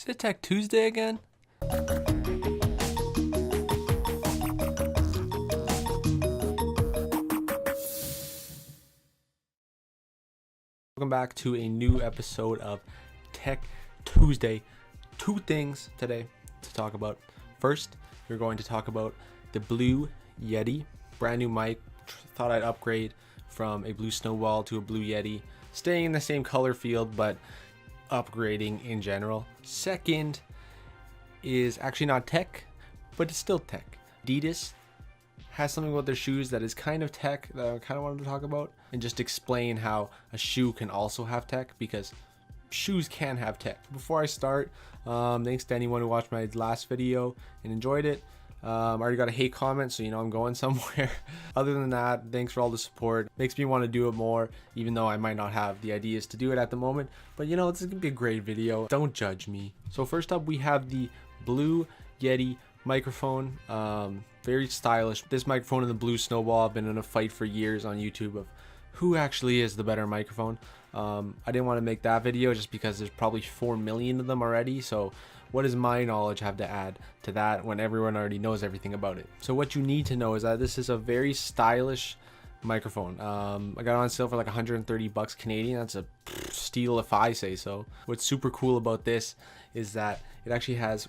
Is it Tech Tuesday again? Welcome back to a new episode of Tech Tuesday. Two things today to talk about. First, we're going to talk about the Blue Yeti, brand new mic. Thought I'd upgrade from a Blue Snowball to a Blue Yeti, staying in the same color field but upgrading in general. Second is actually not tech, but it's still tech. Adidas has something about their shoes that is kind of tech that I kind of wanted to talk about and just explain how a shoe can also have tech, because shoes can have tech. Before I start, thanks to anyone who watched my last video and enjoyed it. I already got a hate comment, so you know I'm going somewhere. Other than that, thanks for all the support. Makes me want to do it more, even though I might not have the ideas to do it at the moment. But you know, this is gonna be a great video. Don't judge me. So first up, we have the Blue Yeti microphone. Very stylish. This microphone and the Blue Snowball have been in a fight for years on YouTube of who actually is the better microphone. I didn't want to make that video just because there's probably 4 million of them already. So what does my knowledge have to add to that when everyone already knows everything about it? So what you need to know is that this is a very stylish microphone. I got it on sale for like 130 bucks Canadian. That's a steal if I say so. What's super cool about this is that it actually has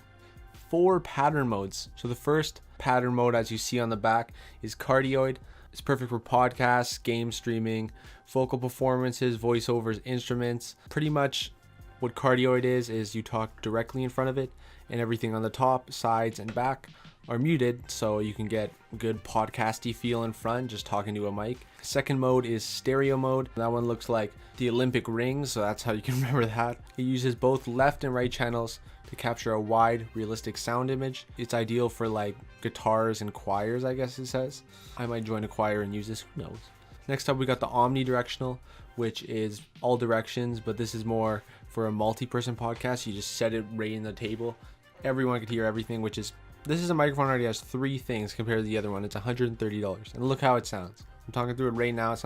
4 pattern modes. So the first pattern mode, as you see on the back, is cardioid. It's perfect for podcasts, game streaming, vocal performances, voiceovers, instruments. Pretty much what cardioid is you talk directly in front of it, and everything on the top, sides, and back are muted, so you can get good podcasty feel in front just talking to a mic. Second mode is stereo mode. That one looks like the Olympic rings, so that's how you can remember that. It uses both left and right channels to capture a wide, realistic sound image. It's ideal for like guitars and choirs, I guess it says. I might join a choir and use this, who knows. Next up, we got the omnidirectional, which is all directions, but this is more for a multi-person podcast. You just set it right in the table. Everyone could hear everything, which is, this is a microphone that already has 3 things compared to the other one. It's $130, and look how it sounds. I'm talking through it right now. It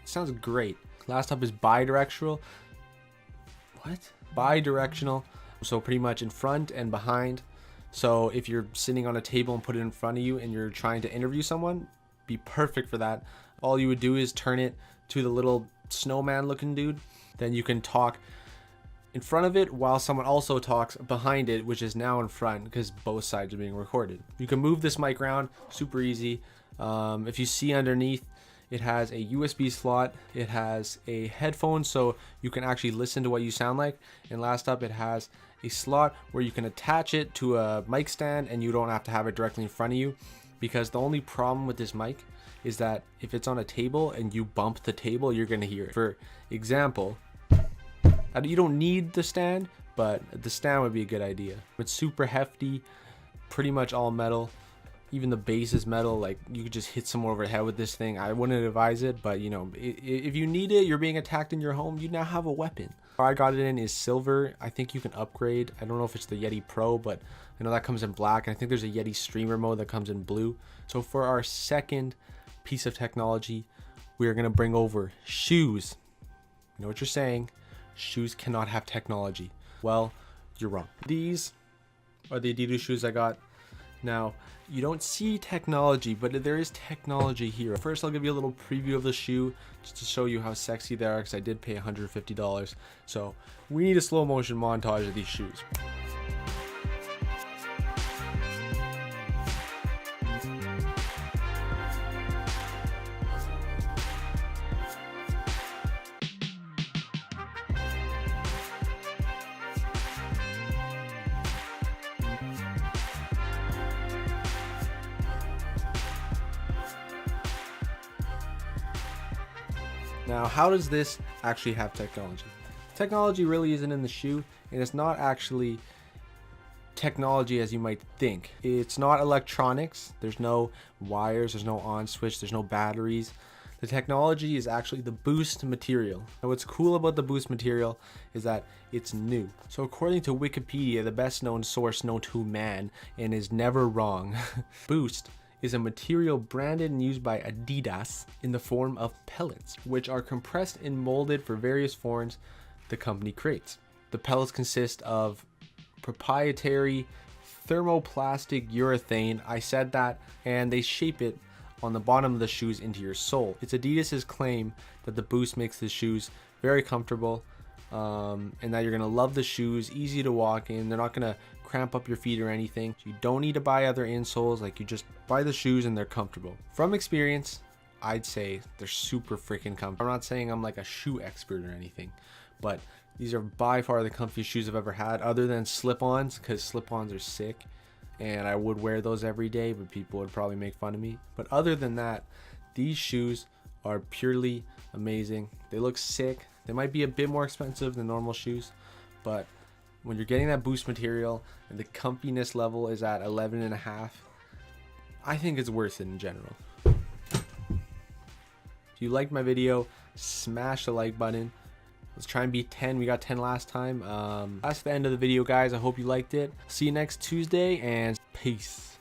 sounds great. Last up is bidirectional. What? Bidirectional. So pretty much in front and behind. So if you're sitting on a table and put it in front of you and you're trying to interview someone, be perfect for that. All you would do is turn it to the little snowman looking dude. Then you can talk in front of it while someone also talks behind it, which is now in front because both sides are being recorded. You can move this mic around, super easy. If you see underneath, it has a USB slot. It has a headphone, so you can actually listen to what you sound like. And last up, it has a slot where you can attach it to a mic stand and you don't have to have it directly in front of you, because the only problem with this mic is that if it's on a table and you bump the table, you're gonna hear it. For example, you don't need the stand, but the stand would be a good idea. It's super hefty, pretty much all metal. Even the base is metal. Like, you could just hit someone over the head with this thing. I wouldn't advise it, but you know, if you need it, you're being attacked in your home, you now have a weapon. I got it in is silver. I think you can upgrade. I don't know if it's the Yeti Pro, but I know that comes in black. And I think there's a Yeti streamer mode that comes in blue. So for our second piece of technology, we are gonna bring over shoes. You know what you're saying? Shoes cannot have technology. Well, you're wrong. These are the Adidas shoes I got. Now, you don't see technology, but there is technology here. First, I'll give you a little preview of the shoe just to show you how sexy they are, because I did pay $150. So we need a slow motion montage of these shoes. Now, how does this actually have technology? Technology really isn't in the shoe, and it's not actually technology as you might think. It's not electronics. There's no wires, there's no on switch, there's no batteries. The technology is actually the boost material. Now, what's cool about the boost material is that it's new. So according to Wikipedia, the best known source known to man and is never wrong, boost is a material branded and used by Adidas in the form of pellets, which are compressed and molded for various forms the company creates. The pellets consist of proprietary thermoplastic urethane. I said that, and they shape it on the bottom of the shoes into your sole. It's Adidas's claim that the Boost makes the shoes very comfortable, and that you're gonna love the shoes, easy to walk in. They're not gonna cramp up your feet or anything. You don't need to buy other insoles. Like, you just buy the shoes and they're comfortable. From experience, I'd say they're super freaking comfortable. I'm not saying I'm like a shoe expert or anything, but these are by far the comfiest shoes I've ever had, other than slip-ons, because slip-ons are sick and I would wear those every day, but people would probably make fun of me. But other than that, these shoes are purely amazing. They look sick. They might be a bit more expensive than normal shoes, but when you're getting that Boost material and the comfiness level is at 11.5, I think it's worth it in general. If you liked my video, smash the like button. Let's try and beat 10. We got 10 last time. That's the end of the video, guys. I hope you liked it. See you next Tuesday, and peace.